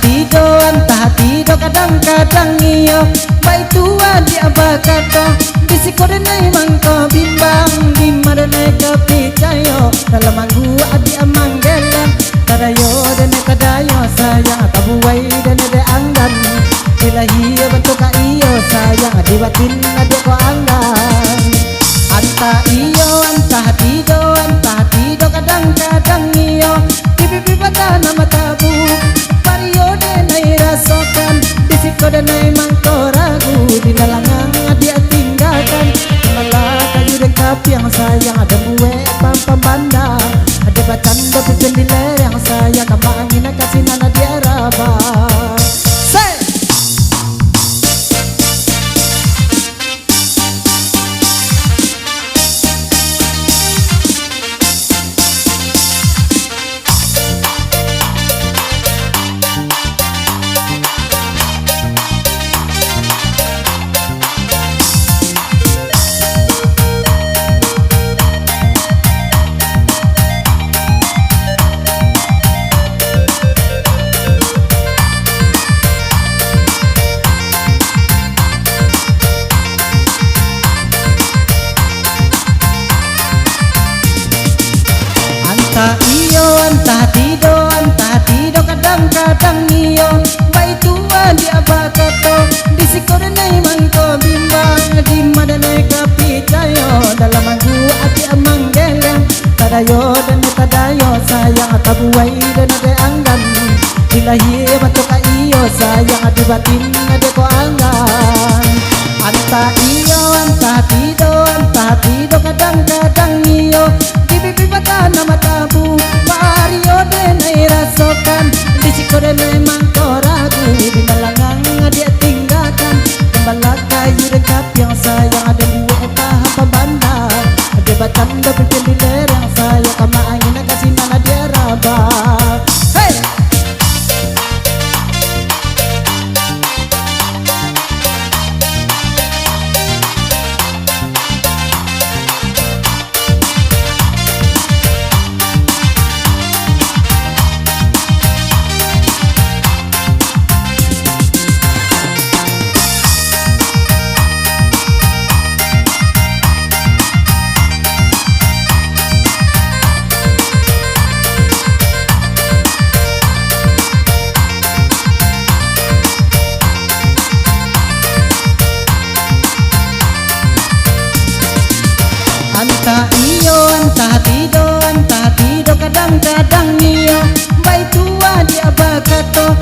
entah hatido kadang-kadang iyo baik tua di abakato bisiko denai mangko bimbang bima denai kepicayo dalam manggu adi amanggelan kadayo denai kadayo sayang tabuai denai de anggan ilahi bentuk ka iyo sayang adibatin adi ko anggan anta iyo entah hatido kadang-kadang iyo pipi batana matabu periode nai rasokan bisiko denai mangko ragu di dalangan dia tinggalkan malah kayu dengkap yang sayang ada buwe pam banda ada bacanda pupin di lereng sayang kama angin kasih nana dia rabah entah hatido kadang-kadang iyo baik tua di abakato bisiko denai mangko bimbang di madanai kapicayo dalam manggu ati amanggeleng kadayo sayang tabuai dan ade anggan ilahi batu ka iyo sayang adibatin ade ko anggan entah hatido kadang-kadang iyo pipi batana matabu Mario denai rasokan bisiko denai mangko ragu di malangan dia tinggalkan kembali kayu dengkap yang sayang ada buwe tahap pembanda ada batanda pipin di lereng sayang kama angin kasih nana dia rabah hey entah hatido kadang-kadang iyo baik tua di abakato